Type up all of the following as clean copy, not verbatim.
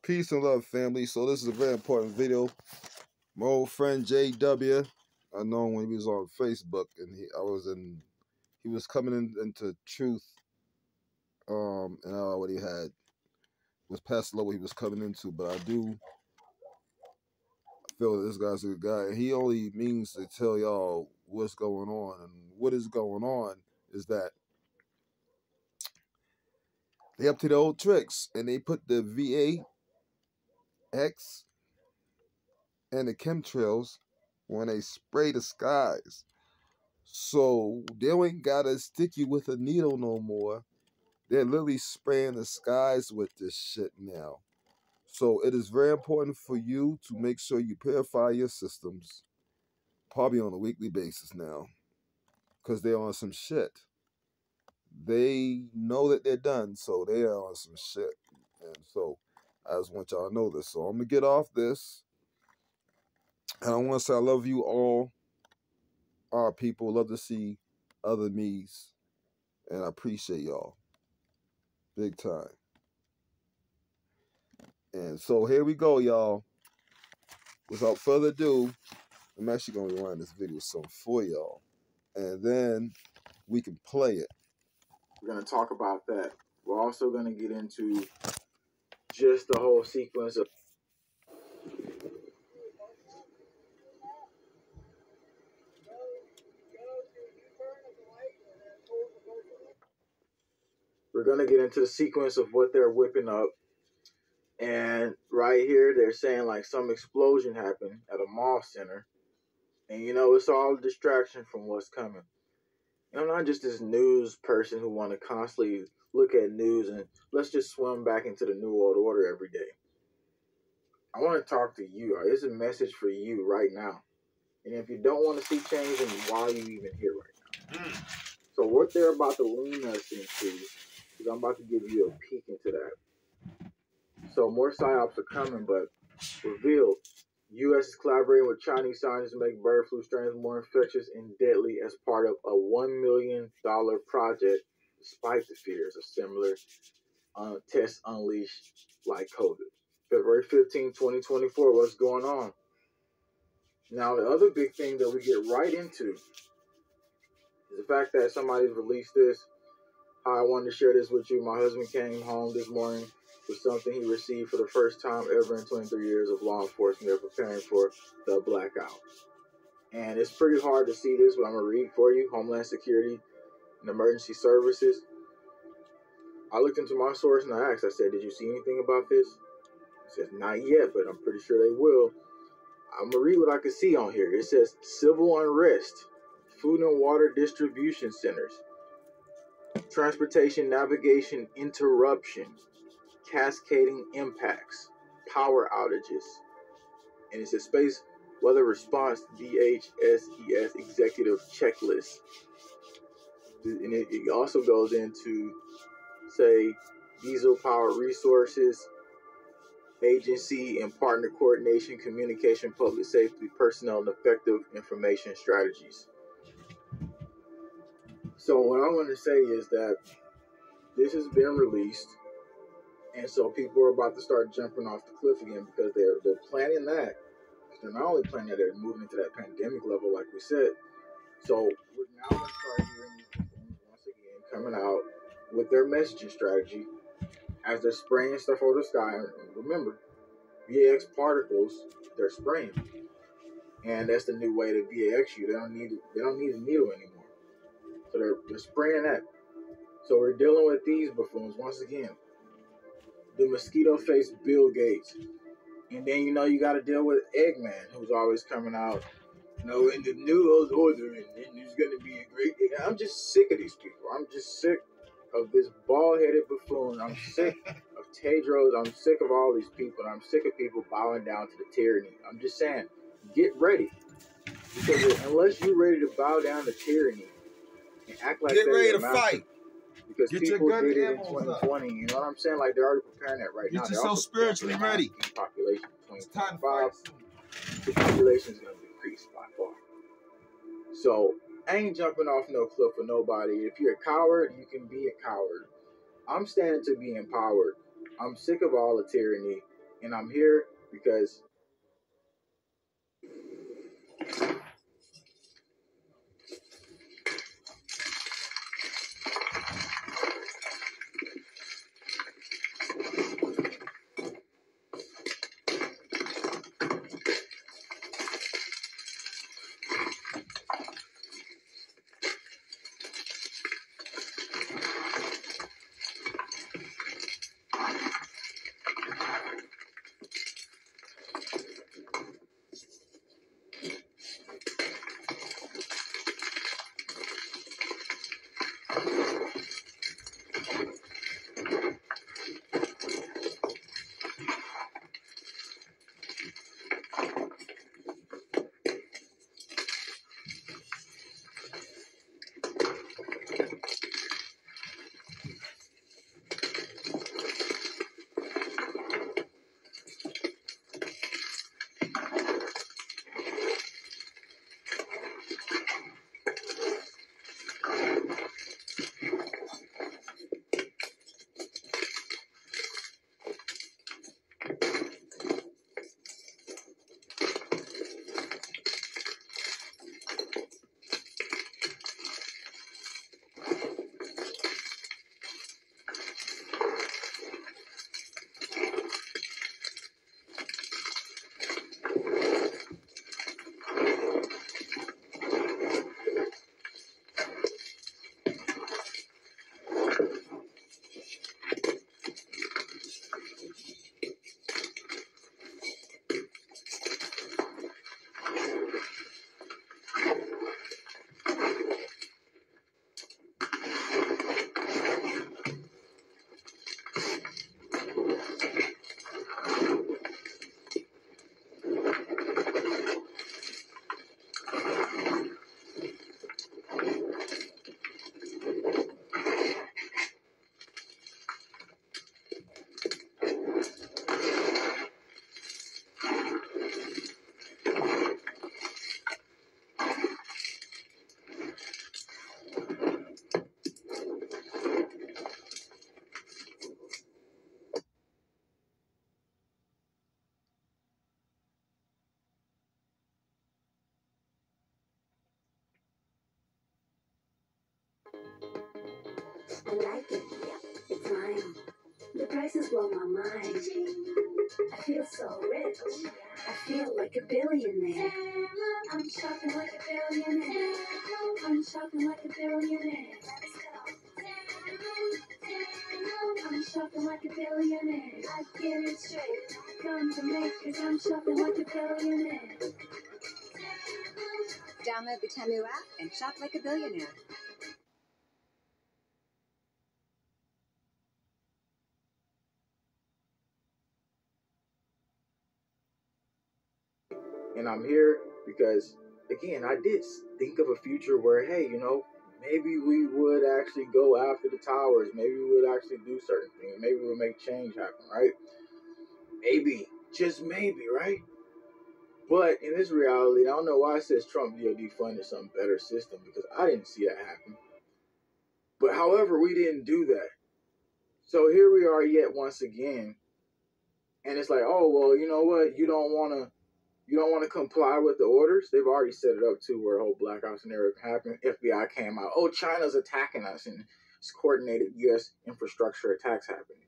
Peace and love, family. So this is a very important video. My old friend JW, I know him when he was on Facebook, and he was coming into truth, and I already was past the level he was coming into, but I do feel that this guy's a good guy, and he only means to tell y'all what's going on, and what is going on is that they up to the old tricks, and they put the VAX and the chemtrails when they spray the skies. So they ain't gotta stick you with a needle no more. They're literally spraying the skies with this shit now. So it is very important for you to make sure you purify your systems, probably on a weekly basis now, because they're on some shit. They know that they're done, so they are on some shit. And so I just want y'all to know this. So I'm gonna get off this. And I want to say I love you all. Our people love to see other me's. And I appreciate y'all. Big time. And so here we go, y'all. Without further ado, I'm actually going to run this video some for y'all. And then we can play it. We're going to talk about that. We're also going to get into just the whole sequence of what they're whipping up. And right here, they're saying like some explosion happened at a mall center. And you know, it's all a distraction from what's coming. And I'm not just this news person who want to constantly look at news and let's just swim back into the new world order every day. I want to talk to you. It's a message for you right now. And if you don't want to see change, then why are you even here right now? So what they're about to lean us into is I'm about to give you a peek into that. So more psyops are coming, but revealed. U.S. is collaborating with Chinese scientists to make bird flu strains more infectious and deadly as part of a $1 million project, despite the fears of similar tests unleashed like COVID. February 15, 2024, what's going on? Now, the other big thing that we get right into is the fact that somebody's released this. I wanted to share this with you. My husband came home this morning with something he received for the first time ever in 23 years of law enforcement. They're preparing for the blackout. And it's pretty hard to see this, but I'm going to read for you. Homeland Security and Emergency Services. I looked into my source and I asked, I said, did you see anything about this? He says, not yet, but I'm pretty sure they will. I'm going to read what I can see on here. It says, civil unrest, food and water distribution centers, transportation navigation interruption, cascading impacts, power outages, and it's a space weather response DHSES executive checklist. And it also goes into, say, diesel power resources, agency and partner coordination, communication, public safety, personnel, and effective information strategies. So what I want to say is that this has been released, and so people are about to start jumping off the cliff again because they're planning that. They're not only planning that, they're moving into that pandemic level, like we said. So we're now going to start hearing these people once again coming out with their messaging strategy as they're spraying stuff over the sky. And remember, VAX particles, they're spraying, and that's the new way to VAX you. They don't need a needle anymore. So they're spraying that. So we're dealing with these buffoons once again. The mosquito faced Bill Gates. And then, you know, you got to deal with Eggman, who's always coming out, you know, in the new world order, and there's going to be a great day. I'm just sick of these people. I'm just sick of this bald-headed buffoon. I'm sick of Tedros. I'm sick of all these people. And I'm sick of people bowing down to the tyranny. I'm just saying, get ready. Because unless you're ready to bow down to tyranny and act like get ready to fight. Because people did it in 2020. You know what I'm saying? Like, they're already preparing that right now. Get yourself spiritually ready. Population it's time to fight. The population is going to decrease by far. So, I ain't jumping off no cliff for nobody. If you're a coward, you can be a coward. I'm standing to be empowered. I'm sick of all the tyranny. And I'm here because I like it. It's mine. The prices blow my mind. I feel so rich. I feel like a billionaire. I'm shopping like a billionaire. I'm shopping like a billionaire. I'm shopping like a billionaire. I get it straight. Come to me, cause I'm shopping like a billionaire. Download the Temu app and shop like a billionaire. And I'm here because, again, I did think of a future where, hey, maybe we would actually go after the towers. Maybe we would actually do certain things. Maybe we would make change happen, right? Maybe, just maybe, right? But in this reality, I don't know why it says Trump DOD funded some better system, because I didn't see that happen. But however, we didn't do that. So here we are yet once again. And it's like, oh, well, you know what? You don't want to comply with the orders. They've already set it up to where a whole Black Ops scenario can happen. FBI came out. Oh, China's attacking us, and it's coordinated U.S. infrastructure attacks happening.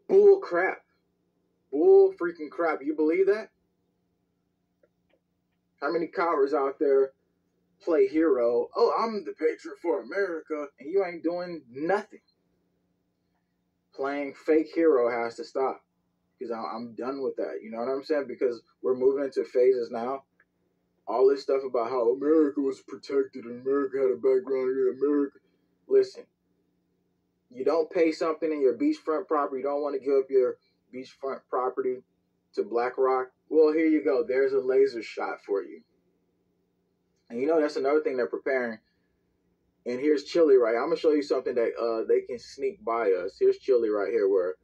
Bull crap. Bull freaking crap. You believe that? How many cowards out there play hero? Oh, I'm the patriot for America, and you ain't doing nothing. Playing fake hero has to stop, because I'm done with that. You know what I'm saying? Because we're moving into phases now. All this stuff about how America was protected and America had a background in America. Listen, you don't pay something in your beachfront property. You don't want to give up your beachfront property to BlackRock. Well, here you go. There's a laser shot for you. And that's another thing they're preparing. And here's Chile, right? I'm going to show you something that they can sneak by us. Here's Chile right here, where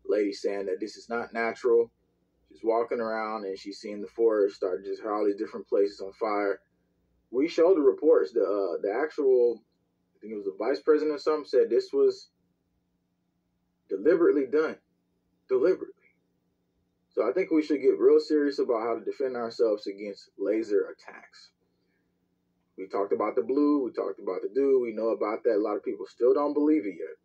lady's saying that this is not natural. She's walking around and she's seeing the forest start just all these different places on fire. We showed the reports. The actual, I think it was the vice president or something, said this was deliberately done. Deliberately. So I think we should get real serious about how to defend ourselves against laser attacks. We talked about the blue, we talked about the dew, we know about that. A lot of people still don't believe it yet.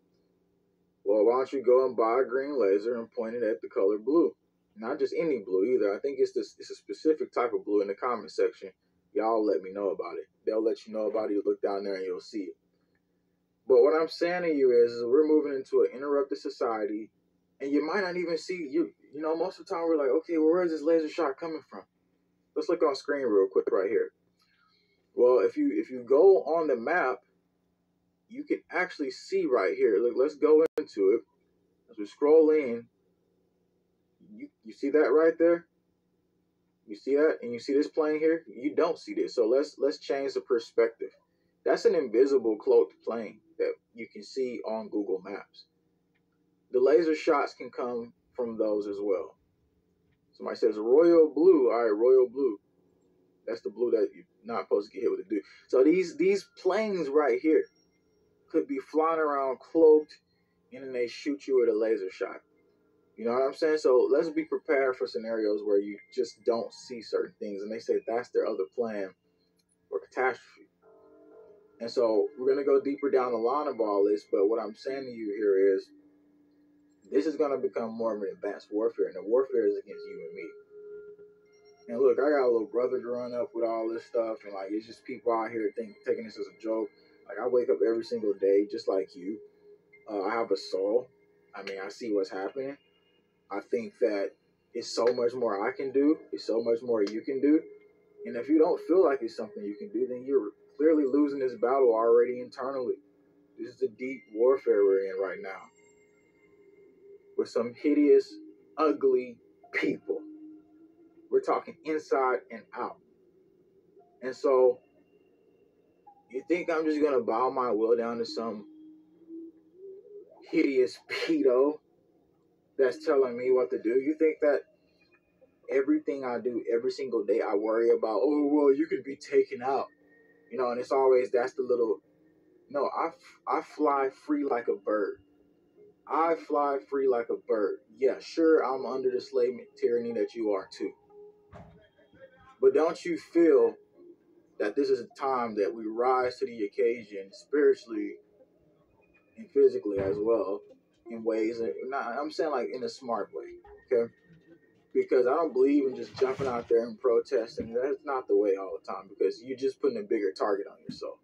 Well, why don't you go and buy a green laser and point it at the color blue? Not just any blue either. I think it's a specific type of blue in the comment section. Y'all let me know about it. They'll let you know about it. You look down there and you'll see it. But what I'm saying to you is we're moving into an interrupted society, and you might not even see you know, most of the time we're like, okay, well, where's this laser shot coming from? Let's look on screen real quick right here. Well, if you go on the map, you can actually see right here. Look, let's go into it. As we scroll in, you see that right there? You see that? And you see this plane here? You don't see this. So let's change the perspective. That's an invisible cloaked plane that you can see on Google Maps. The laser shots can come from those as well. Somebody says royal blue. All right, royal blue. That's the blue that you're not supposed to get hit with a dude. So these planes right here could be flying around cloaked, and then they shoot you with a laser shot. You know what I'm saying? So let's be prepared for scenarios where you just don't see certain things, and they say that's their other plan for catastrophe. And so we're going to go deeper down the line of all this, but what I'm saying to you here is this is going to become more of an advanced warfare, and the warfare is against you and me. And look, I got a little brother growing up with all this stuff, and like it's just people out here taking this as a joke. Like I wake up every single day just like you. I have a soul. I mean, I see what's happening. I think that it's so much more I can do. It's so much more you can do. And if you don't feel like it's something you can do, then you're clearly losing this battle already internally. This is the deep warfare we're in right now. With some hideous, ugly people. We're talking inside and out. And so, you think I'm just going to bow my will down to some hideous pedo that's telling me what to do? You think that everything I do every single day I worry about, oh, well, you could be taken out. You know, and it's always, that's the little, no, I fly free like a bird. I fly free like a bird. Yeah, sure, I'm under the slave tyranny that you are too. But don't you feel that this is a time that we rise to the occasion spiritually and physically as well in ways that, I'm saying like in a smart way, okay? Because I don't believe in just jumping out there and protesting. That's not the way all the time, because you're just putting a bigger target on yourself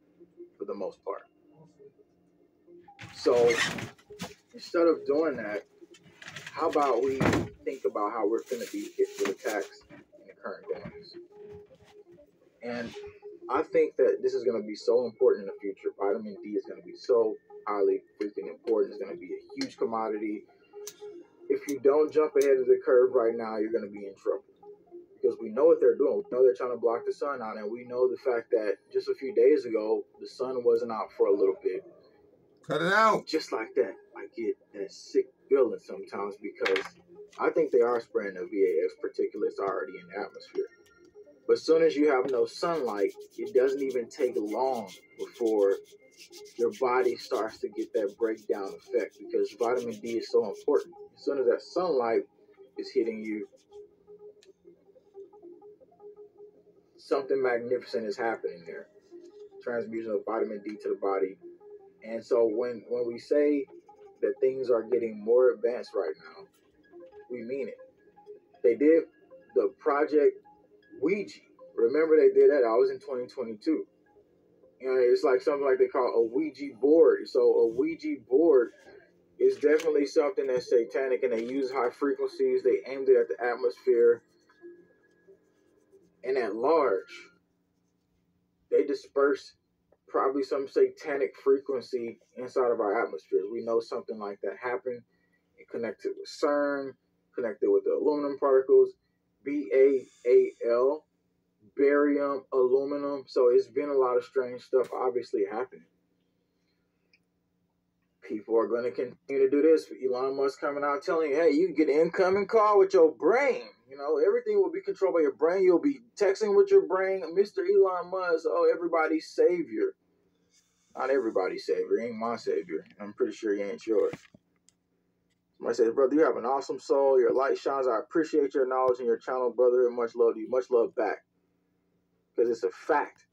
for the most part. So instead of doing that, how about we think about how we're going to be hit with attacks in the current times? And I think that this is going to be so important in the future. Vitamin D is going to be so highly freaking important. It's going to be a huge commodity. If you don't jump ahead of the curve right now, you're going to be in trouble. Because we know what they're doing. We know they're trying to block the sun out. And we know the fact that just a few days ago, the sun wasn't out for a little bit. Cut it out. Just like that, I get that sick feeling sometimes, because I think they are spreading the VAX particulates already in the atmosphere. But as soon as you have no sunlight, it doesn't even take long before your body starts to get that breakdown effect, because vitamin D is so important. As soon as that sunlight is hitting you, something magnificent is happening there. Transfusion of vitamin D to the body. And so when we say that things are getting more advanced right now, we mean it. They did the Project Ouija. Remember they did that? I was in 2022. And it's like something like they call a Ouija board. So a Ouija board is definitely something that's satanic, and they use high frequencies. They aimed it at the atmosphere. And at large, they disperse probably some satanic frequency inside of our atmospheres. We know something like that happened. It connected with CERN, connected with the aluminum particles, BAAL, barium, aluminum. So it's been a lot of strange stuff obviously happening. People are going to continue to do this. Elon Musk coming out telling you, hey, you can get an incoming call with your brain. You know, everything will be controlled by your brain. You'll be texting with your brain. Mr. Elon Musk, oh, everybody's savior. Not everybody's savior. He ain't my savior. I'm pretty sure he ain't yours. Somebody says, brother, you have an awesome soul. Your light shines. I appreciate your knowledge and your channel, brother. Much love to you. Much love back. Because it's a fact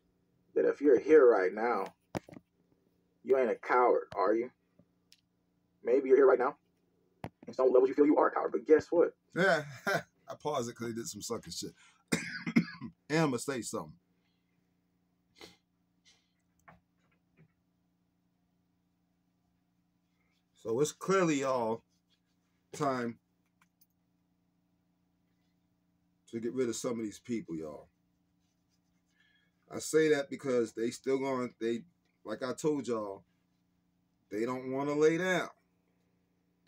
that if you're here right now, you ain't a coward, are you? Maybe you're here right now. In some levels, you feel you are a coward. But guess what? Yeah, I paused it because they did some sucker shit. And I'm going to say something. So it's clearly y'all time to get rid of some of these people, y'all. I say that because they still going, like I told y'all, they don't want to lay down.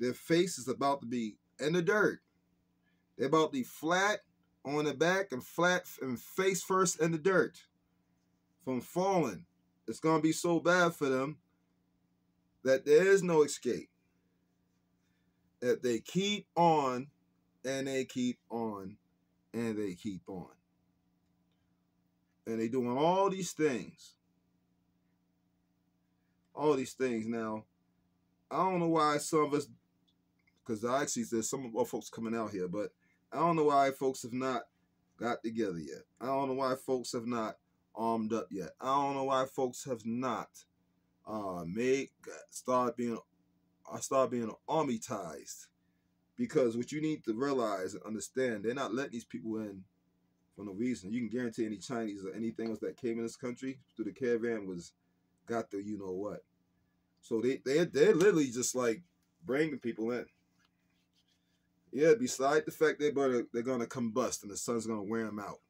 Their face is about to be in the dirt. They're about to be flat on the back and flat and face first in the dirt from falling. It's going to be so bad for them that there is no escape. That they keep on and they keep on and they keep on. And they doing all these things. All these things. Now, I don't know why some of us, because actually there's some of our folks coming out here, but I don't know why folks have not got together yet. I don't know why folks have not armed up yet. I don't know why folks have not start being army-tized. Because what you need to realize and understand, they're not letting these people in for no reason. You can guarantee any Chinese or anything else that came in this country through the caravan got the you know what. So they're literally just like bringing people in. Yeah, beside the fact they're gonna combust and the sun's gonna wear them out,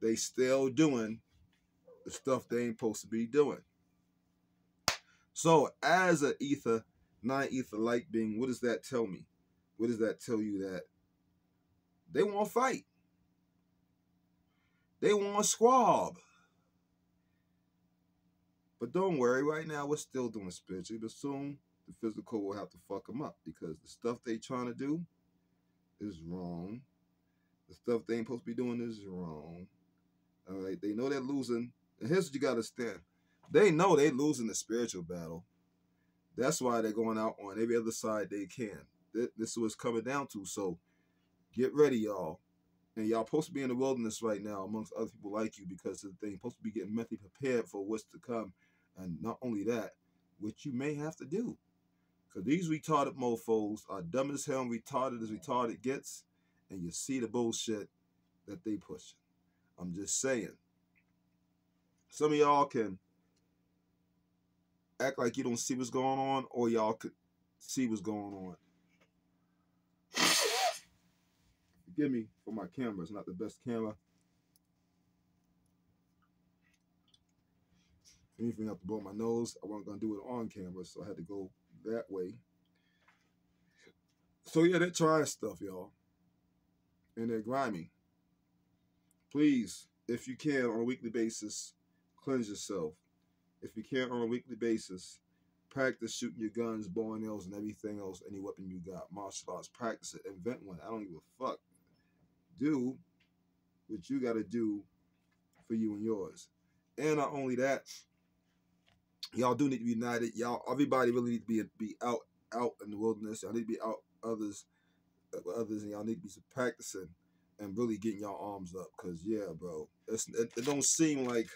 they still doing the stuff they ain't supposed to be doing. So as a non-ether light being, what does that tell me? What does that tell you? That they want to fight. They want to squab. But don't worry, right now we're still doing spiritually, but soon the physical will have to fuck them up because the stuff they trying to do is wrong. The stuff they ain't supposed to be doing is wrong. All right, they know they're losing. And here's what you got to understand. They know they're losing the spiritual battle. That's why they're going out on every other side they can. This is what it's coming down to. So get ready, y'all. And y'all supposed to be in the wilderness right now amongst other people like you because of the thing. Supposed to be getting mentally prepared for what's to come. And not only that, what you may have to do. Because these retarded mofos are dumb as hell and retarded as retarded gets. And you see the bullshit that they pushing. I'm just saying. Some of y'all can act like you don't see what's going on, or y'all could see what's going on. Forgive me for my camera. It's not the best camera. Anything I have to blow my nose, I wasn't going to do it on camera, so I had to go that way. So yeah, they're trying stuff, y'all. And they're grimy. Please, if you can, on a weekly basis, cleanse yourself. If you can, on a weekly basis, practice shooting your guns, bow and arrows, and everything else, any weapon you got. Martial arts, practice it, invent one. I don't give a fuck. Do what you got to do for you and yours. And not only that, y'all do need to be united. Y'all, everybody really need to be out in the wilderness. Y'all need to be out others, and y'all need to be practicing and really getting y'all arms up. Cause yeah, bro, it don't seem like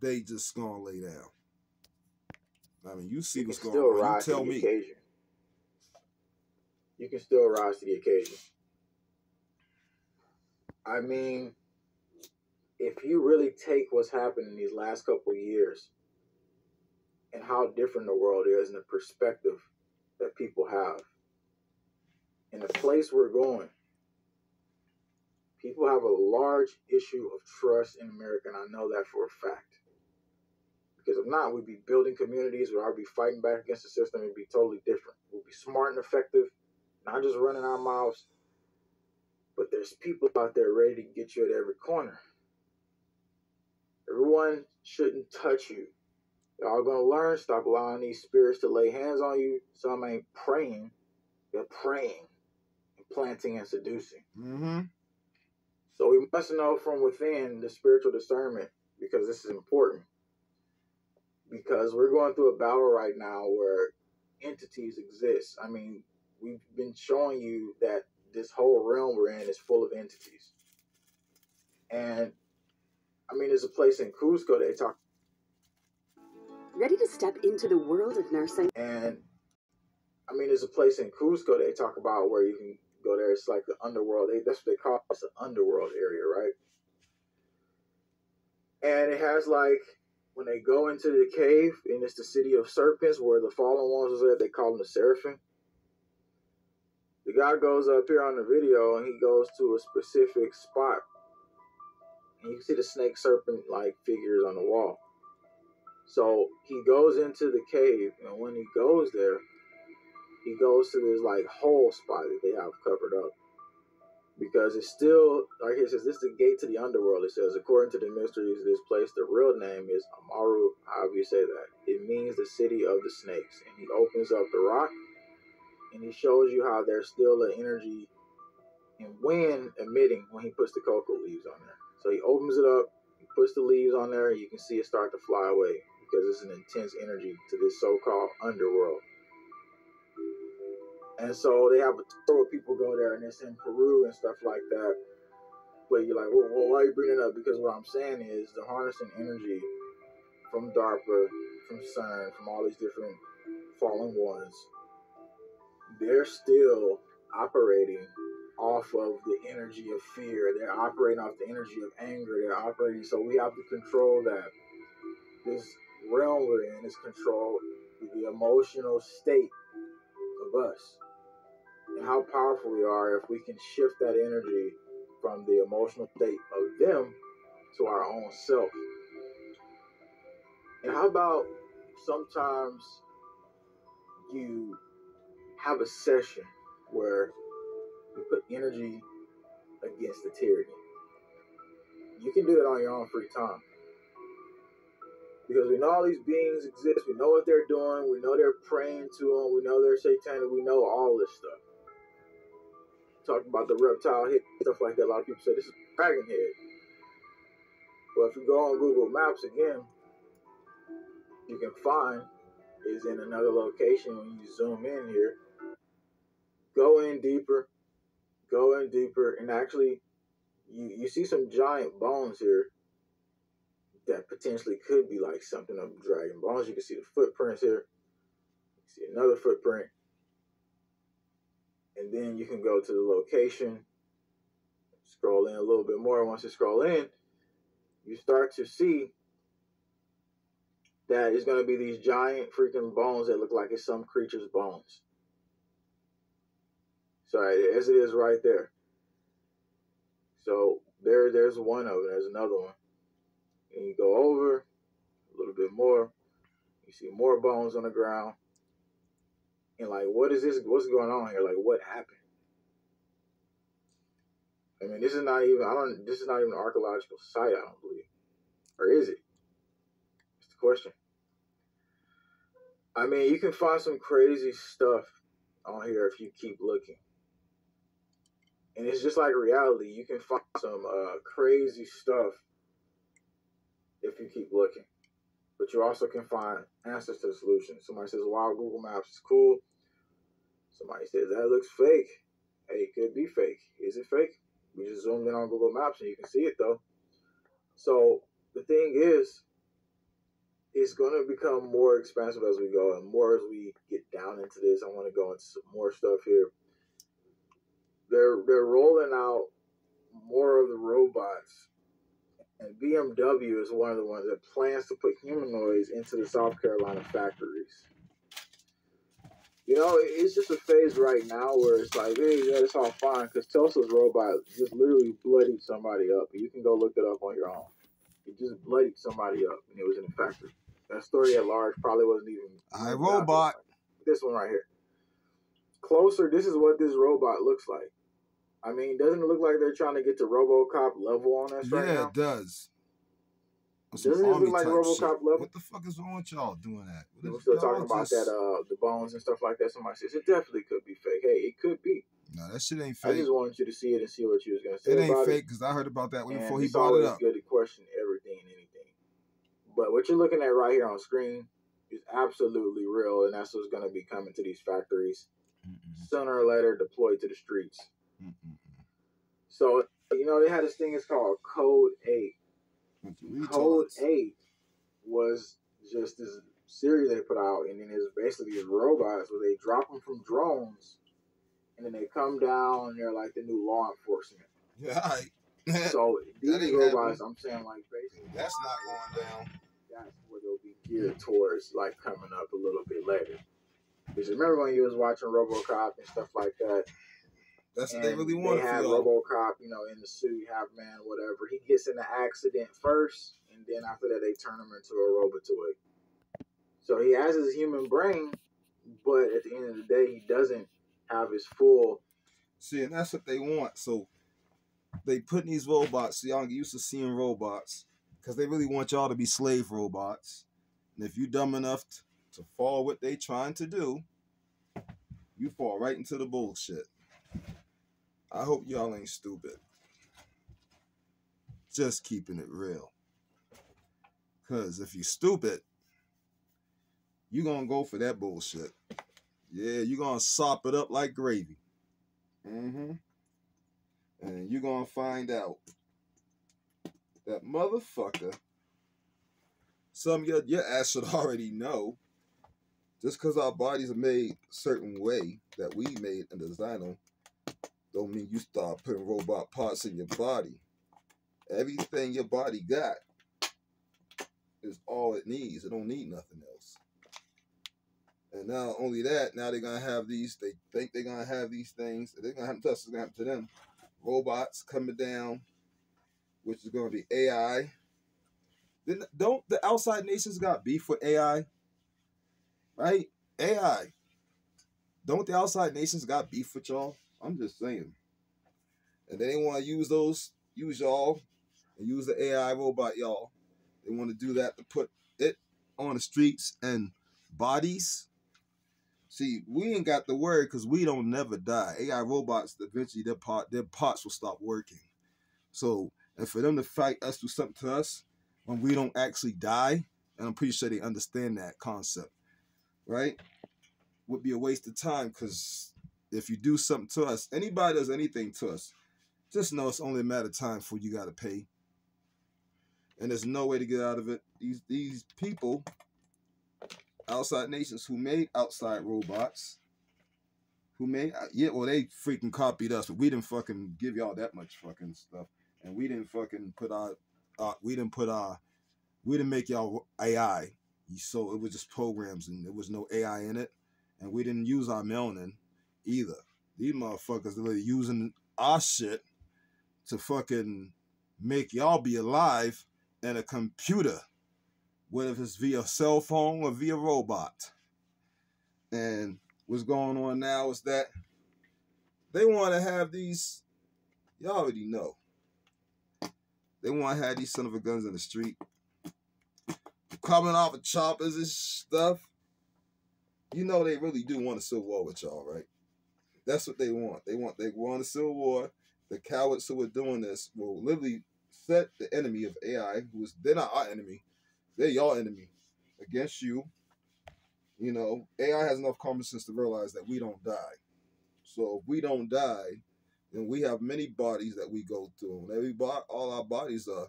they just gonna lay down. I mean, you see what's going on. You tell me. You can still rise to the occasion. I mean, if you really take what's happened in these last couple of years and how different the world is and the perspective that people have, and the place we're going, people have a large issue of trust in America, and I know that for a fact. Because if not, we'd be building communities where I'd be fighting back against the system. It'd be totally different. We'd be smart and effective, not just running our mouths, but there's people out there ready to get you at every corner. Everyone shouldn't touch you. Y'all gonna learn, stop allowing these spirits to lay hands on you. Some ain't praying, they're praying and planting and seducing. Mm-hmm. So we must know from within the spiritual discernment, because this is important. because we're going through a battle right now where entities exist. I mean, we've been showing you that this whole realm we're in is full of entities. And I mean, there's a place in Cusco they talk. Ready to step into the world of nursing? And I mean, there's a place in Cusco they talk about where you can go there. It's like the underworld. That's what they call it. It's the underworld area, right? And it has like, when they go into the cave, and it's the city of serpents where the fallen ones was at, they call them the seraphim. The guy goes up here on the video and he goes to a specific spot. And you can see the snake serpent like figures on the wall. So he goes into the cave, and when he goes there, he goes to this like hole spot that they have covered up. Because it's still, right here it says, this is the gate to the underworld. It says, according to the mysteries of this place, the real name is Amaru, however you say that. It means the city of the snakes. And he opens up the rock, and he shows you how there's still an energy and wind emitting when he puts the cocoa leaves on there. So he opens it up, he puts the leaves on there, and you can see it start to fly away because it's an intense energy to this so-called underworld. And so they have a tour where people go there, and it's in Peru and stuff like that. But you're like, well, why are you bringing it up? Because what I'm saying is the harnessing energy from DARPA, from CERN, from all these different fallen ones, they're still operating off of the energy of fear. They're operating off the energy of anger. They're operating, so we have to control that. This realm we're in is controlled with the emotional state of us. And how powerful we are if we can shift that energy from the emotional state of them to our own self. And how about sometimes you have a session where you put energy against the tyranny. You can do that on your own free time. Because we know all these beings exist. We know what they're doing. We know they're praying to them. We know they're satanic. We know all this stuff. Talking about the reptile head, stuff like that. A lot of people say this is a dragon head. Well, if you go on Google Maps again, you can find is in another location. When you zoom in here, go in deeper, and actually you see some giant bones here that potentially could be like something of dragon bones. You can see the footprints here. You see another footprint. And then you can go to the location, scroll in a little bit more. Once you scroll in, you start to see that it's going to be these giant freaking bones that look like it's some creature's bones. Sorry, as it is right there. So there's one of them. There's another one. And you go over a little bit more. You see more bones on the ground. And like, what is this? What's going on here? Like, what happened? I mean, this is not even an archaeological site, I don't believe. Or is it? That's the question. I mean, you can find some crazy stuff on here if you keep looking. And it's just like reality. You can find some crazy stuff if you keep looking. But you also can find answers to the solution. Somebody says, wow, Google Maps is cool. Somebody says, that looks fake. Hey, it could be fake. Is it fake? We just zoomed in on Google Maps and you can see it though. So the thing is, it's going to become more expensive as we go, and more as we get down into this. I want to go into some more stuff here. They're rolling out more of the robots, and BMW is one of the ones that plans to put humanoids into the South Carolina factories. You know, it's just a phase right now where it's like, hey, yeah, it's all fine, because Tesla's robot just literally bloodied somebody up. You can go look it up on your own. It just bloodied somebody up, and it was in a factory. That story at large probably wasn't even... iRobot. This one right here. Closer, this is what this robot looks like. I mean, doesn't it look like they're trying to get to RoboCop level on us right now? Yeah, it does. Doesn't it look like RoboCop level? What the fuck is wrong with y'all doing that? We're still talking about that, the bones and stuff like that. Somebody says it definitely could be fake. Hey, it could be. No, that shit ain't fake. I just wanted you to see it and see what you was gonna say. It ain't about fake because I heard about that way and before he it's brought it always up. good to question everything and anything. But what you're looking at right here on screen is absolutely real, and that's what's going to be coming to these factories sooner or later, deployed to the streets. So, you know, they had this thing, it's called Code 8. Code 8 was just this series they put out, and then it's basically these robots where they drop them from drones, and then they come down, and they're like the new law enforcement. Yeah, so these robots, I'm saying, like, basically, that's not going down. That's where they'll be geared towards, like, coming up a little bit later. Because remember when you was watching RoboCop and stuff like that? That's what they really want. They have RoboCop, you know, in the suit, half man, whatever. He gets in the accident first, and then after that, they turn him into a robotoid. So he has his human brain, but at the end of the day, he doesn't have his full. See, and that's what they want. So they put these robots, so y'all get used to seeing robots, because they really want y'all to be slave robots. And if you dumb enough to follow what they trying to do, you fall right into the bullshit. I hope y'all ain't stupid. Just keeping it real. Because if you stupid, you gonna go for that bullshit. Yeah, you gonna sop it up like gravy. And you gonna find out that motherfucker, some of your ass should already know, just because our bodies are made a certain way that we made and designed them, don't mean you start putting robot parts in your body. Everything your body got is all it needs. It don't need nothing else. And not only that, now they're going to have these, they think they're going to have these things. They're going to happen to us, it's going to happen to them. Robots coming down, which is going to be AI. Don't the outside nations got beef with AI? Right? AI. Don't the outside nations got beef with y'all? I'm just saying. And they want to use y'all, and use the AI robot, y'all. They want to do that to put it on the streets and bodies. See, we ain't got the word because we don't never die. AI robots, eventually their parts will stop working. So, and for them to fight us, do something to us when we don't actually die, and I'm pretty sure they understand that concept, right? Would be a waste of time, because if you do something to us, anybody does anything to us, just know it's only a matter of time before you got to pay. And there's no way to get out of it. These people, outside nations who made outside robots, they freaking copied us, but we didn't fucking give y'all that much fucking stuff. And we didn't fucking we didn't make y'all AI. So it was just programs and there was no AI in it. And we didn't use our melanin either. These motherfuckers are using our shit to fucking make y'all be alive in a computer, whether it's via cell phone or via robot. And what's going on now is that they want to have these, y'all already know, they want to have these son of a guns in the street, coming off of choppers and stuff. You know they really do want a civil war with y'all, right? That's what they want. They want a civil war. The cowards who are doing this will literally set the enemy of AI, they're not our enemy, they're your enemy, against you. You know, AI has enough common sense to realize that we don't die. So if we don't die, then we have many bodies that we go through. And all our bodies are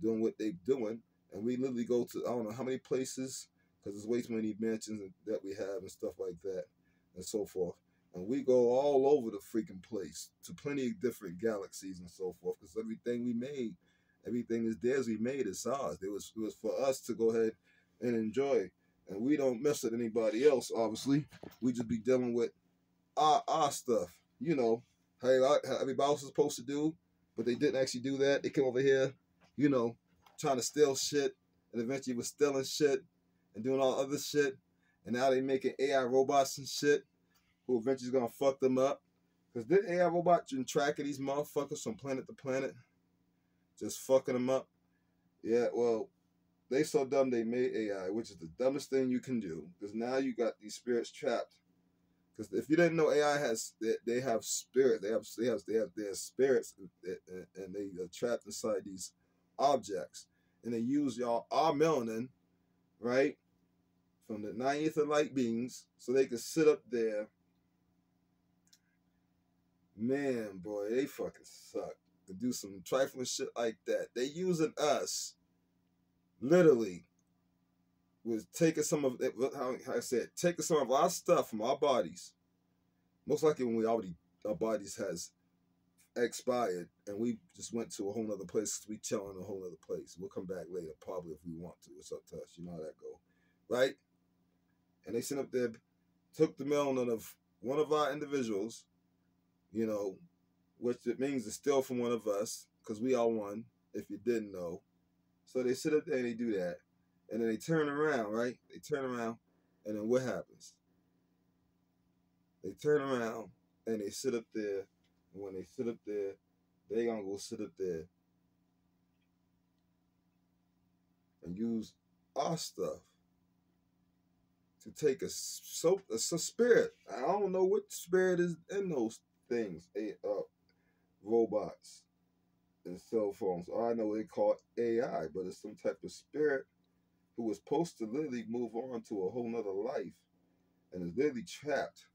doing what they're doing. And we literally go to, I don't know how many places, because there's way too many mansions that we have and stuff like that and so forth. And we go all over the freaking place to plenty of different galaxies and so forth, because everything we made, everything is theirs, we made, it's ours. It was for us to go ahead and enjoy. And we don't mess with anybody else, obviously. We just be dealing with our stuff. You know, how everybody else is supposed to do, but they didn't actually do that. They came over here, you know, trying to steal shit, and eventually was stealing shit and doing all other shit. And now they making AI robots and shit, who eventually is going to fuck them up. Because the AI robot been tracking these motherfuckers from planet to planet, just fucking them up. Yeah, well, they so dumb they made AI, which is the dumbest thing you can do. Because now you got these spirits trapped. Because if you didn't know, AI they have spirit, they have their spirits, and they are trapped inside these objects. and they use our melanin, right, from the 90th of light beings, so they can sit up there. Man, boy, they fucking suck. To do some trifling shit like that. They using us, literally, was taking some of it, how I said, taking some of our stuff from our bodies. Most likely when our bodies has expired and we just went to a whole nother place. We chilling in a whole other place. We'll come back later, probably, if we want to. It's up to us. You know how that go, right? And they sent up there, took the melanin of one of our individuals, you know, which it means it's still from one of us, because we are one, if you didn't know. So they sit up there and they do that. And then they turn around, right? They turn around, and then what happens? They turn around and they sit up there. And when they sit up there, they gonna go sit up there and use our stuff to take a spirit. I don't know what spirit is in those things, robots and cell phones. I know they call it AI, but it's some type of spirit who was supposed to literally move on to a whole nother life and is literally trapped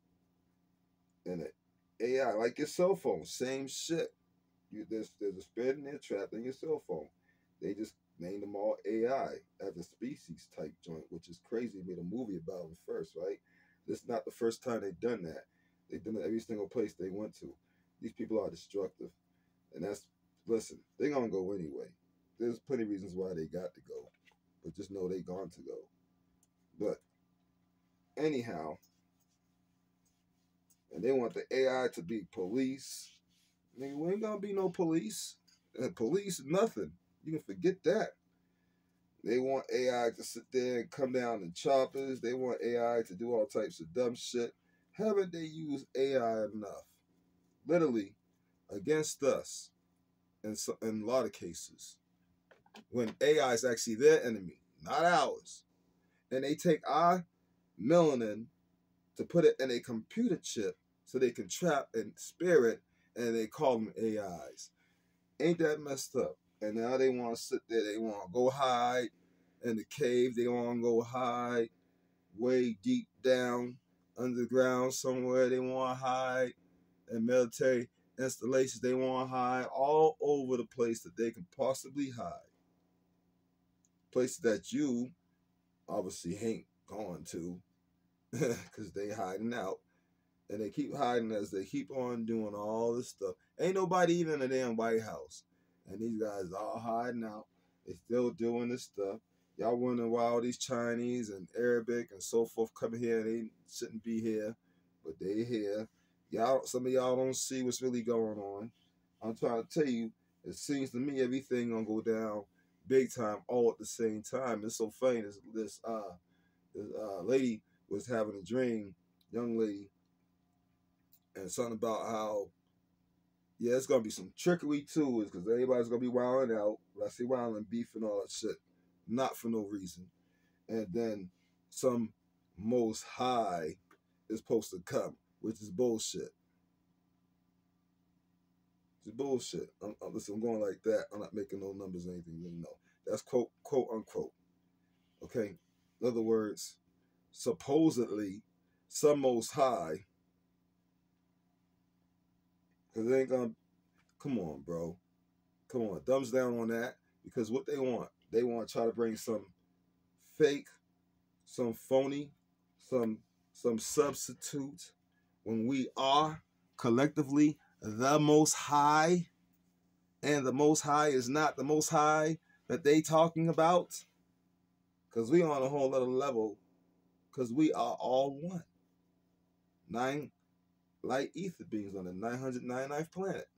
in an AI, like your cell phone, same shit. There's a spirit in there trapped in your cell phone. They just named them all AI as a species type joint, which is crazy. They made a movie about them first, right? This is not the first time they've done that. They've done it every single place they went to. These people are destructive. And listen, they're going to go anyway. There's plenty of reasons why they got to go. But just know they gone to go. But anyhow, and they want the AI to be police. Nigga, we ain't gonna be no police. Police, nothing. You can forget that. They want AI to sit there and come down in choppers. They want AI to do all types of dumb shit. Haven't they used AI enough? Literally, against us in a lot of cases. When AI is actually their enemy, not ours. And they take our melanin to put it in a computer chip so they can trap in spirit, and they call them AIs. Ain't that messed up? And now they want to sit there, they want to go hide in the cave, they want to go hide way deep down underground somewhere, they want to hide in military installations, they want to hide all over the place that they can possibly hide. Places that you obviously ain't going to, because they hiding out. And they keep hiding as they keep on doing all this stuff. Ain't nobody even in the damn White House. And these guys all hiding out. They still doing this stuff. Y'all wondering why all these Chinese and Arabic and so forth come here and they shouldn't be here. But they here. Some of y'all don't see what's really going on. I'm trying to tell you, it seems to me everything gonna go down big time all at the same time. It's so funny. This lady was having a dream, young lady, and something about how, yeah, it's gonna be some trickery too, because everybody's gonna be wilding out. But I see wilding, beef, and all that shit, not for no reason. And then some Most High is supposed to come, which is bullshit. It's bullshit. Listen, I'm going like that. I'm not making no numbers or anything. You know, that's quote unquote. Okay. In other words, supposedly, some Most High. Because they ain't gonna, come on, bro. Come on, thumbs down on that. Because what they want to try to bring some fake, some phony, some substitute, when we are collectively the Most High, and the Most High is not the Most High that they talking about. Because we on a whole other level, because we are all one. 9 light ether beings on the 999th planet.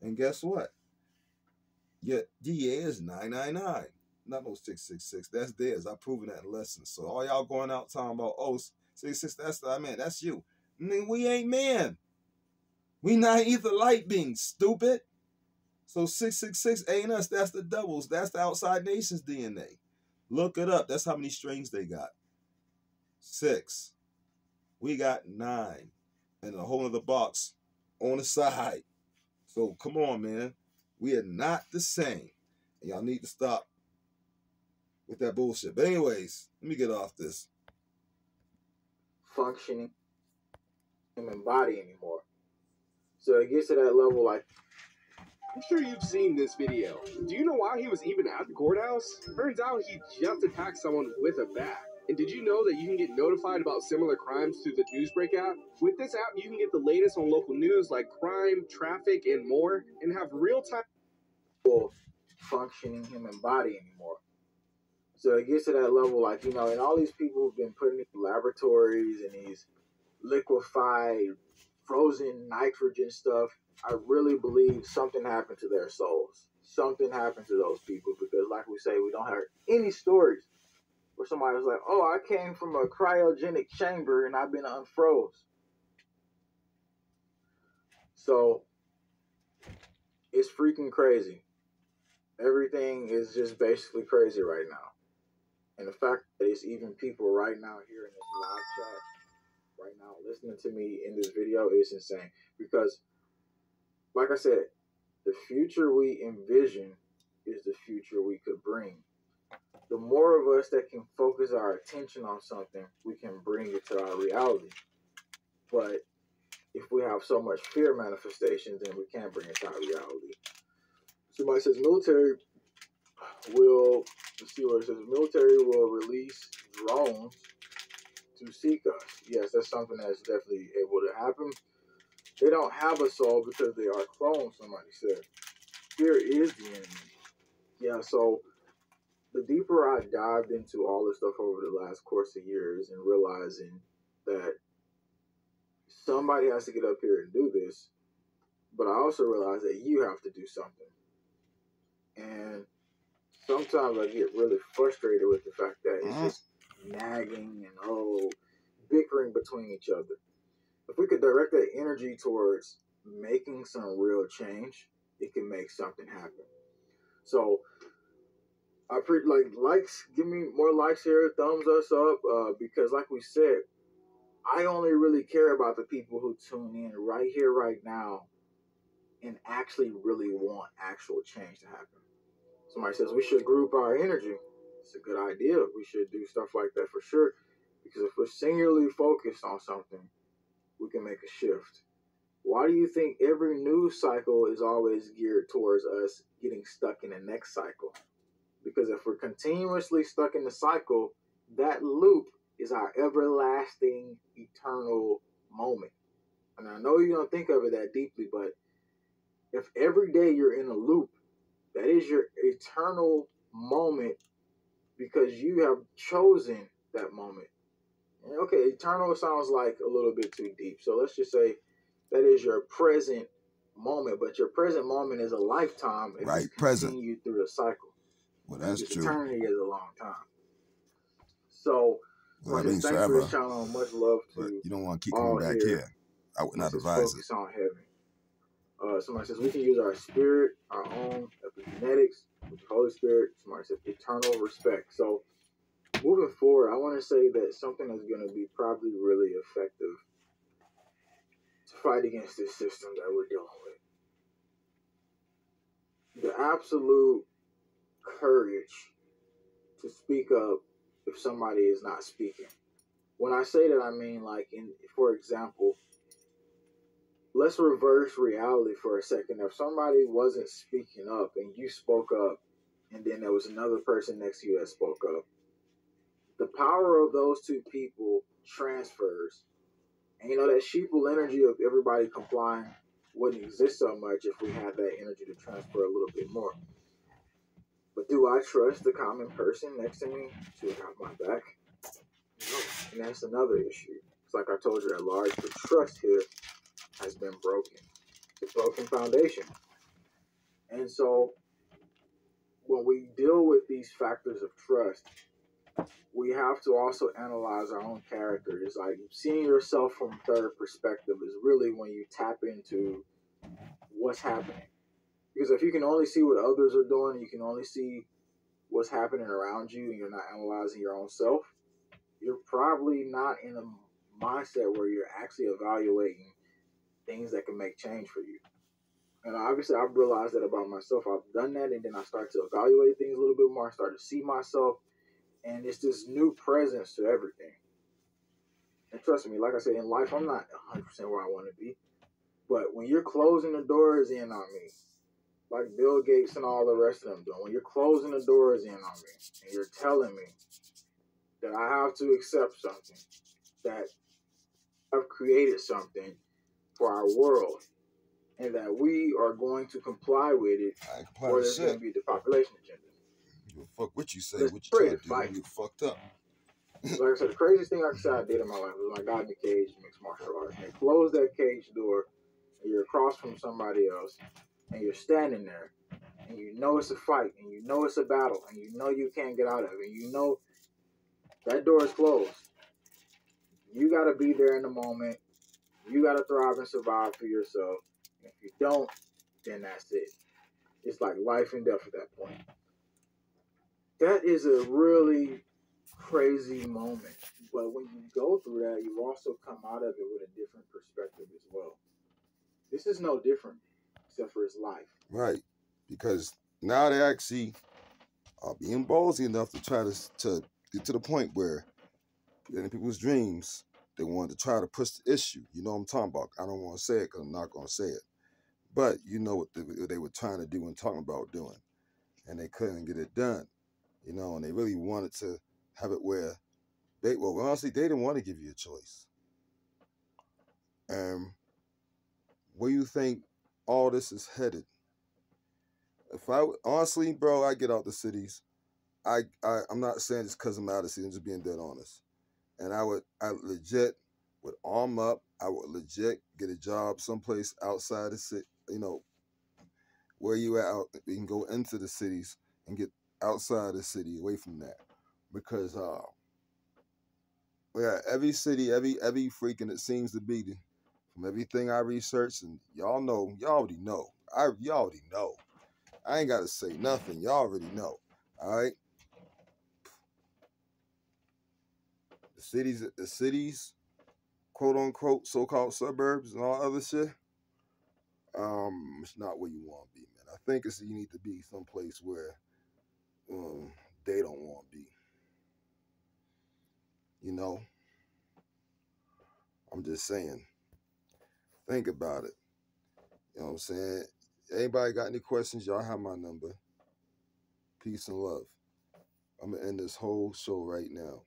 And guess what? Your DA is 999, not no 666. That's theirs. I've proven that in lessons. So all y'all going out talking about, oh, 666, that's you. Nigga, we ain't man. We 9 ether light beings, stupid. So 666 ain't us. That's the doubles. That's the outside nations DNA. Look it up. That's how many strings they got. 6. We got 9. And a whole other box on the side. So come on, man. We are not the same. Y'all need to stop with that bullshit. But anyways, let me get off this. Functioning human body anymore. So it gets to that level like, I'm sure you've seen this video. Do you know why he was even at the courthouse? Turns out he just attacked someone with a bat. And did you know that you can get notified about similar crimes through the Newsbreak app? With this app, you can get the latest on local news like crime, traffic, and more, and have real-time functioning human body anymore. So it gets to that level like, you know, and all these people have been put in laboratories and these liquefied, frozen nitrogen stuff. I really believe something happened to their souls. Something happened to those people because, like we say, we don't have any stories where somebody was like, oh, I came from a cryogenic chamber and I've been unfroze. So it's freaking crazy. Everything is just basically crazy right now. And the fact that it's even people right now here in this live chat, right now listening to me in this video is insane. Because, like I said, the future we envision is the future we could bring. The more of us that can focus our attention on something, we can bring it to our reality. But if we have so much fear manifestations, then we can't bring it to our reality. Somebody says military will, let's see what it says, military will release drones to seek us. Yes, that's something that's definitely able to happen. They don't have a soul because they are clones, somebody said. Fear is the enemy. Yeah, so the deeper I dived into all this stuff over the last course of years and realizing that somebody has to get up here and do this, but I also realized that you have to do something. And sometimes I get really frustrated with the fact that it's just nagging and bickering between each other. If we could direct that energy towards making some real change, it can make something happen. So I likes, give me more likes here, thumbs us up, because like we said, I only really care about the people who tune in right here, right now, and actually really want actual change to happen. Somebody says we should group our energy. It's a good idea. We should do stuff like that for sure. Because if we're singularly focused on something, we can make a shift. Why do you think every news cycle is always geared towards us getting stuck in the next cycle? Because if we're continuously stuck in the cycle, that loop is our everlasting, eternal moment. And I know you don't think of it that deeply, but if every day you're in a loop, that is your eternal moment because you have chosen that moment. And okay, eternal sounds like a little bit too deep. So let's just say that is your present moment, but your present moment is a lifetime if Right, you present. continue through the cycle. Well, that's Because true. eternity is a long time. So, Well, that means thanks for forever. this channel. Much love But to you don't want to keep all coming back here. here. I would not This is advise it. Focus on Heaven. Somebody says we can use our spirit, our own epigenetics, with the Holy Spirit. Somebody says eternal respect. So, moving forward, I want to say that something that's going to be probably really effective to fight against this system that we're dealing with. The absolute courage to speak up if somebody is not speaking. When I say that, I mean like, for example, let's reverse reality for a second. If somebody wasn't speaking up and you spoke up, and then there was another person next to you that spoke up, the power of those two people transfers. And you know, that sheeple energy of everybody complying wouldn't exist so much if we had that energy to transfer a little bit more. But do I trust the common person next to me to have my back? No. And that's another issue. It's like I told you, at large, the trust here has been broken. It's a broken foundation. And so when we deal with these factors of trust, we have to also analyze our own character. It's like seeing yourself from third perspective is really when you tap into what's happening. Because if you can only see what others are doing, you can only see what's happening around you, and you're not analyzing your own self, you're probably not in a mindset where you're actually evaluating things that can make change for you. And obviously, I've realized that about myself. I've done that, and then I start to evaluate things a little bit more. I start to see myself, and it's this new presence to everything. And trust me, like I said, in life, I'm not 100% where I want to be. But when you're closing the doors in on me, like Bill Gates and all the rest of them doing, when you're closing the doors in on me, and you're telling me that I have to accept something, that I've created something for our world, and that we are going to comply with it, I ain't comply or with there's going to shit. be depopulation agenda. Give a fuck what you say, Let's what you pray try to to do. fight. You get fucked up. Like I said, the craziest thing I could say I did in my life was when I got in the cage mixed martial arts. And close that cage door, and you're across from somebody else, and you're standing there, and you know it's a fight, and you know it's a battle, and you know you can't get out of it, and you know that door is closed. You got to be there in the moment. You got to thrive and survive for yourself. And if you don't, then that's it. It's like life and death at that point. That is a really crazy moment. But when you go through that, you also come out of it with a different perspective as well. This is no different, except for his life. Right. Because now they actually are being ballsy enough to try to get to the point where in people's dreams, they wanted to try to push the issue. You know what I'm talking about. I don't want to say it because I'm not going to say it. But you know what they were trying to do and talking about doing. And they couldn't get it done. You know, and they really wanted to have it where well, honestly, they didn't want to give you a choice. Where you think all this is headed? If I honestly, bro, I get out the cities. I'm not saying just because I'm out of the city. I'm just being dead honest. And I legit would arm up. I would legit get a job someplace outside the city. You know, where you at? You can go into the cities and get outside the city, away from that, because yeah, every city, every freaking it seems to be, from everything I researched, and y'all know, y'all already know. Y'all already know. I ain't got to say nothing. Y'all already know. All right. The cities, quote unquote, so-called suburbs and all other shit. It's not where you want to be, man. I think you need to be someplace where they don't want to be. You know, I'm just saying. Think about it. You know what I'm saying? Anybody got any questions? Y'all have my number. Peace and love. I'm gonna end this whole show right now.